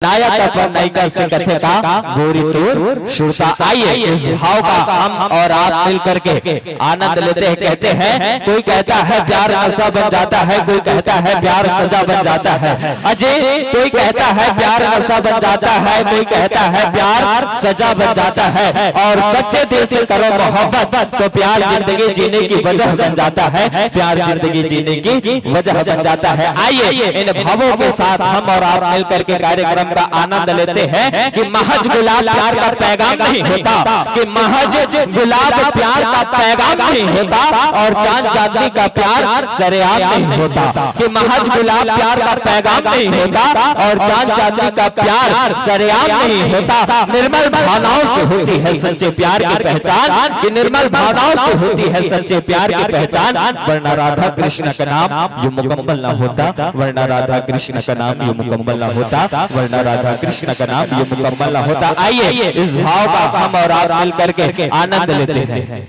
नायक पर नायिका से कथे का गोरी तोर सुरता। आइए इस भाव का हम और आप मिल करके आनंद लेते हैं। कहते हैं कोई कहता है प्यार नशा बन जाता है, कोई कहता है प्यार सजा बन जाता है। अजय कोई कहता है प्यार नशा बन जाता है, कोई कहता है प्यार सजा बन जाता है। और सच्चे दिल से करो मोहब्बत तो प्यार जिंदगी जीने की वजह बन जाता है, प्यार जिंदगी जीने की वजह बन जाता है। आइए इन भावों के साथ हम और आप मिल करके कार्यक्रम का आनंद लेते हैं कि महज गुलाब प्यार का पैगाम नहीं होता, कि महज गुलाब प्यार का पैगाम नहीं होता और चांद चांदनी का प्यार सरेआम नहीं होता, कि महज गुलाब प्यार का पैगाम नहीं होता और चांद चांदनी का प्यार सरेआम नहीं होता। निर्मल भावनाओं से होती है सच्चे प्यार की पहचान, कि निर्मल भावनाओं से होती है सच्चे प्यार की पहचान। वरना राधा कृष्ण का नाम यूं मुकम्मल ना होता, वरना राधा कृष्ण का नाम यूं मुकम्मल ना होता, वरना राधा कृष्ण का नाम ये मुकम्मल ना होता। आइए इस भाव का हम और आप मिल करके आनंद लेते हैं।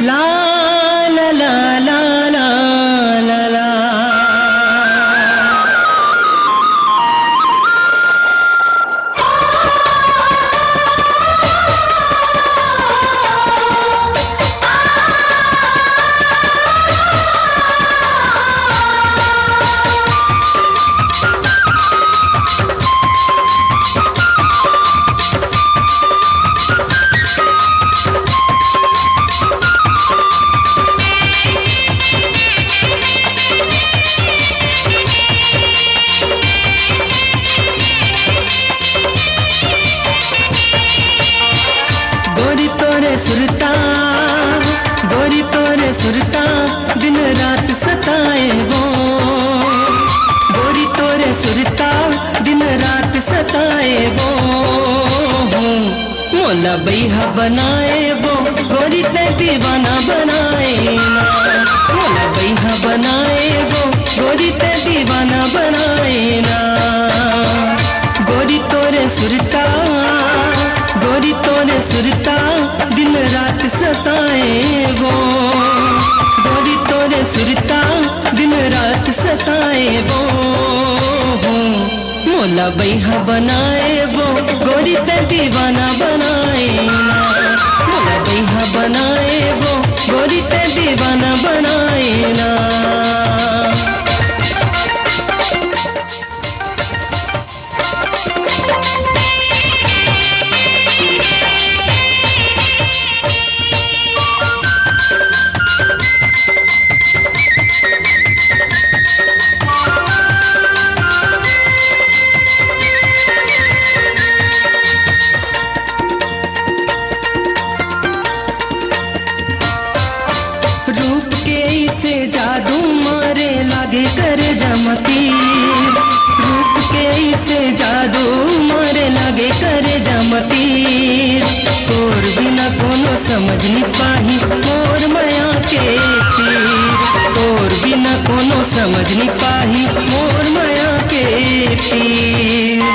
ला ला ला ला ला ला सुरता, गोरी तोरे सुरता दिन रात सताए वो, गोरी तोरे सुरता दिन रात सताए वो। मोला बैहा बनाए वो, गोरी ते दीवाना बनाए ना। मोला बैहा बनाए वो, गोरी ते दीवाना बनाए ना। गोरी तोरे सुरता, गोरी तोरे सुरता दिन रात सताए वो, गोरी तोरे सुरता दिन रात सताए वो। मोला बैहा बनाए वो, गोरी ते दीवाना बनाए ना। मोला बैहा बनाए वो, गोरी ते दीवाना बनाए ना। जादू मारे लागे कर जमती, रूप के इसे जादू मारे लागे कर जमती। तोर बिना कोनो समझ नहीं पाही मोर माया के पीर, तोर बिना कोनो समझ नहीं पाही मोर माया के पीर।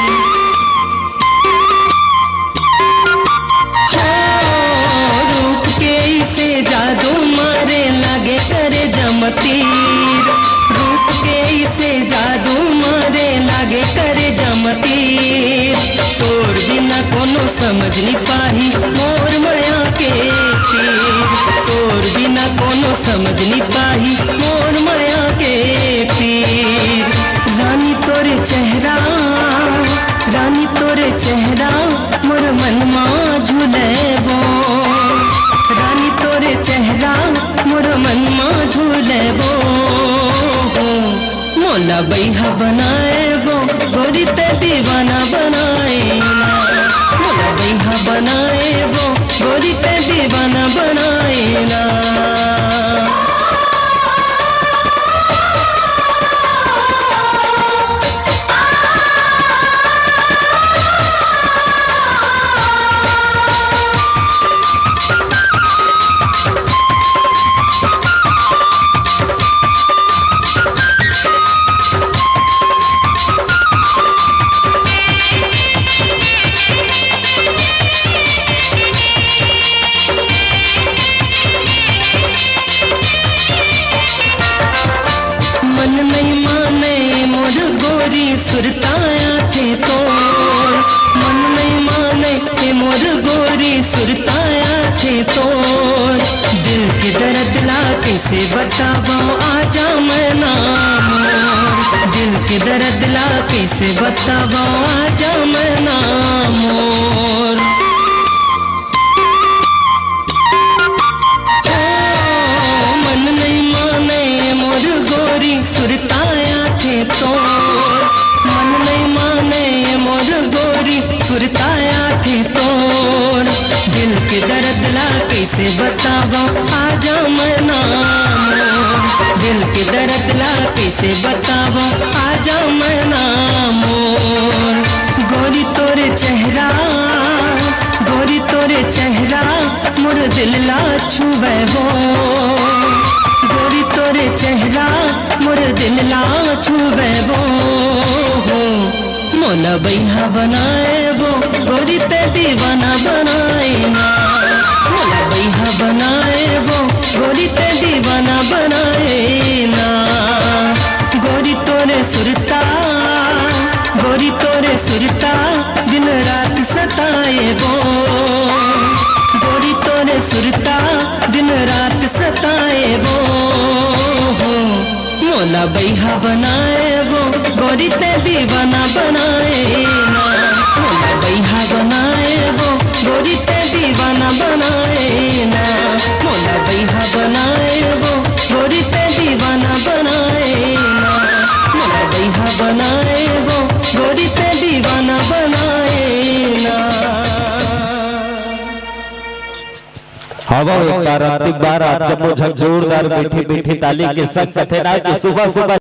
रूप के इसे जादू मारे लागे करे जमतीर, रूप के इसे जादू मारे लागे करे जमतीर। तोर बिना कोनो समझ नहीं पाही मोर माया के पीर, तोर बिना कोनो समझ नहीं पाही मोर माया के पीर। रानी तोरे चेहरा, रानी तोरे चेहरा मोर मनमा झूले वो, रानी तोरे चेहरा मोर मनमा झूले वो। मोला बैहा बनाए वो, गोरी ते दीवाना बनाए ना। मोला बैहा बनाए वो, गोरी ते दीवाना बनाए ना। नहीं माने मोर गोरी सुरताया थे तो, मन नहीं माने के मोर गोरी सुरताया थे तो, दिल के दर्द ला कैसे बतावा आजा मैं नाम, दिल के दर्द ला कैसे बतावा आजा मैं नाम। मन नहीं माने मोर गोरी सुरताया थे तो, मन नहीं माने मोर गोरी सुरताया थे तो, दिल के दर्द ला कैसे बतावा आजा मैं नाम, दिल के दर्द ला कैसे बतावा आजा मैं नाम। गोरी तोरे चेहरा, गोरी तोरे चेहरा मोर दिल ला छुवे वो, गोरी तोरे चेहरा मोर दिल ला छुवे वो, मोला बैहा बनाए वो गोरी ते दीवाना बनाए ना, मोला बैहा बनाए वो गोरी ते दीवाना बनाए ना। गोरी तोरे सुरता, गोरी तोरे सुरता दिन रात सताए वो, गोरी तोरे सुरता दिन रात सताए वो, मोला बैहा बनाए वो गोरी ते दीवाना बनाए ना, मोला बैहा बनाए वो गोरी ते दीवाना बनाए ना, मोला बैहा बनाए वो गोरी ते दीवाना बनाए ना, मोला बैहा बनाए वो गोरी ते दीवाना बनाए ना। हवा एक बार अंतिम बार आप जब जोरदार मीठी मीठी ताली के संग कथे ना कि सुबह सुबह